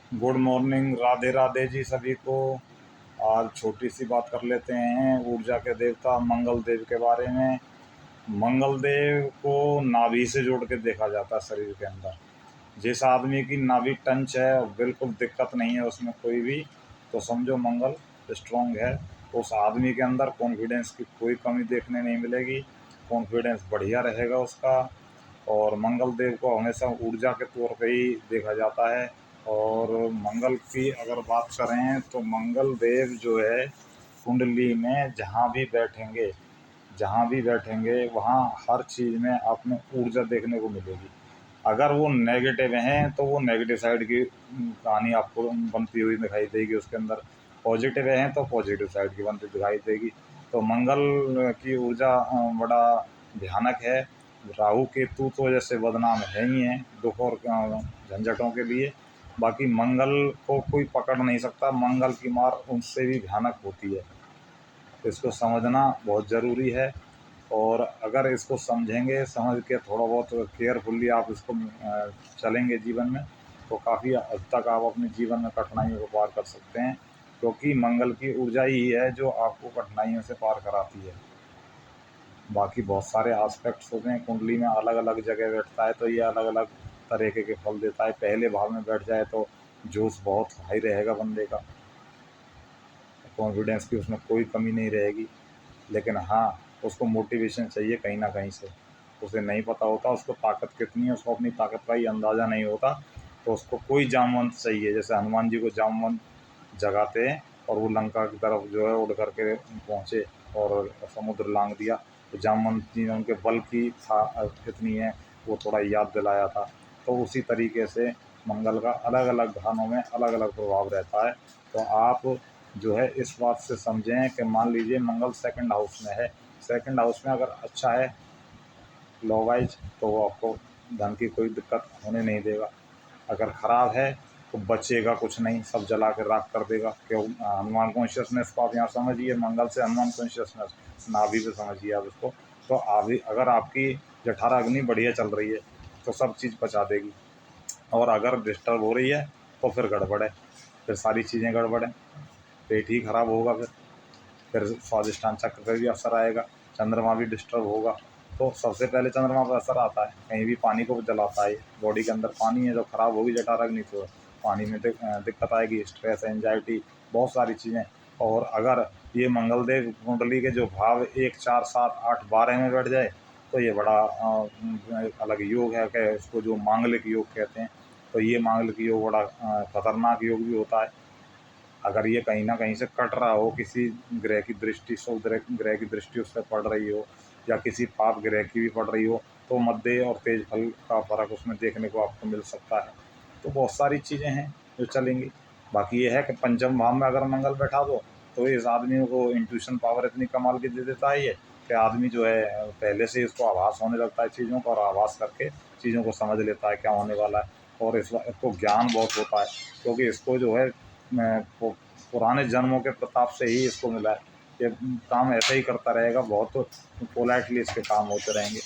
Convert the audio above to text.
Good morning, Radhe Radhe ji सभी को। आज छोटी सी बात कर लेते हैं ऊर्जा के देवता मंगल देव के बारे में। मंगल देव को नाभि से जोड़ के देखा जाता है शरीर के अंदर। जिस आदमी की नाभि टंच है, बिल्कुल दिक्कत नहीं है उसमें कोई भी, तो समझो मंगल स्ट्रांग है। उस आदमी के अंदर कॉन्फिडेंस की कोई कमी देखने नहीं मिलेगी, कॉन्फिडेंस बढ़िया रहेगा उसका। और मंगल देव को हमेशा ऊर्जा के तौर पे ही देखा जाता है। और मंगल की अगर बात करें तो मंगल देव जो है कुंडली में जहाँ भी बैठेंगे वहाँ हर चीज़ में आपने ऊर्जा देखने को मिलेगी। अगर वो नेगेटिव हैं तो वो नेगेटिव साइड की कहानी आपको बनती हुई दिखाई देगी उसके अंदर। पॉजिटिव हैं तो पॉजिटिव साइड की बनती दिखाई देगी। तो मंगल की ऊर्जा बड़ा भयानक है। राहु केतु तो जैसे बदनाम है ही हैं दुख और झंझटों के लिए। बाकी मंगल को कोई पकड़ नहीं सकता, मंगल की मार उनसे भी भयानक होती है। तो इसको समझना बहुत ज़रूरी है। और अगर इसको समझेंगे, समझ के थोड़ा बहुत केयरफुली आप इसको चलेंगे जीवन में, तो काफ़ी हद तक आप अपने जीवन में कठिनाइयों को पार कर सकते हैं। क्योंकि मंगल की ऊर्जा ही है जो आपको कठिनाइयों से पार कराती है। बाकी बहुत सारे एस्पेक्ट्स होते हैं, कुंडली में अलग अलग जगह बैठता है तो ये अलग अलग तरीके के फल देता है। पहले भाव में बैठ जाए तो जोश बहुत हाई रहेगा बंदे का, कॉन्फिडेंस की उसमें कोई कमी नहीं रहेगी। लेकिन हाँ, उसको मोटिवेशन चाहिए कहीं ना कहीं से। उसे नहीं पता होता उसको ताकत कितनी है, उसको अपनी ताकत का ही अंदाज़ा नहीं होता। तो उसको कोई जामवंत चाहिए, जैसे हनुमान जी को जामवंत जगाते हैं और वो लंका की तरफ जो है उड़ करके पहुँचे और समुद्र लांघ दिया। तो जामवंत जी ने उनके बल की था कितनी है वो थोड़ा याद दिलाया था। तो उसी तरीके से मंगल का अलग अलग घरानों में अलग अलग प्रभाव रहता है। तो आप जो है इस बात से समझें कि मान लीजिए मंगल सेकंड हाउस में है। सेकंड हाउस में अगर अच्छा है लॉ वाइज, तो वो आपको धन की कोई दिक्कत होने नहीं देगा। अगर ख़राब है तो बचेगा कुछ नहीं, सब जला के राख कर देगा। क्यों? हनुमान कॉन्शियसनेस को आप यहाँ समझिए, मंगल से हनुमान कॉन्शियसनेस नाभि पे समझिए आप इसको। तो अभी अगर आपकी जठारा अग्नि बढ़िया चल रही है तो सब चीज़ पचा देगी। और अगर डिस्टर्ब हो रही है तो फिर गड़बड़ है, फिर सारी चीज़ें गड़बड़ हैं, पेट ही खराब होगा। फिर स्वादिष्टान चक्र पर भी असर आएगा। चंद्रमा भी डिस्टर्ब होगा तो सबसे पहले चंद्रमा पर असर आता है, कहीं भी पानी को जलाता है। बॉडी के अंदर पानी है, जो खराब होगी जठाराग्नि तो पानी में दिक्कत आएगी, स्ट्रेस, एंजाइटी, बहुत सारी चीज़ें। और अगर ये मंगलदेव कुंडली के जो भाव 1, 4, 7, 8, 12 में बैठ जाए तो ये बड़ा अलग योग है कि इसको जो मांगलिक योग कहते हैं। तो ये मांगलिक योग बड़ा खतरनाक योग भी होता है। अगर ये कहीं न कहीं से कट रहा हो, किसी ग्रह की दृष्टि, शुभ ग्रह की दृष्टि उस पे पड़ रही हो या किसी पाप ग्रह की भी पड़ रही हो, तो मध्य और तेज फल का फ़र्क उसमें देखने को आपको मिल सकता है। तो बहुत सारी चीज़ें हैं जो चलेंगी। बाकी ये है कि पंचम भाव में अगर मंगल बैठा दो तो इस आदमी को इंट्यूशन पावर इतनी कमाल की दे देता है ये, कि आदमी जो है पहले से ही इसको आभास होने लगता है चीज़ों का, और आभास करके चीज़ों को समझ लेता है क्या होने वाला है। और इसको ज्ञान बहुत होता है, क्योंकि इसको जो है पुराने जन्मों के प्रताप से ही इसको मिला है। ये काम ऐसे ही करता रहेगा, बहुत पोलाइटली इसके काम होते रहेंगे।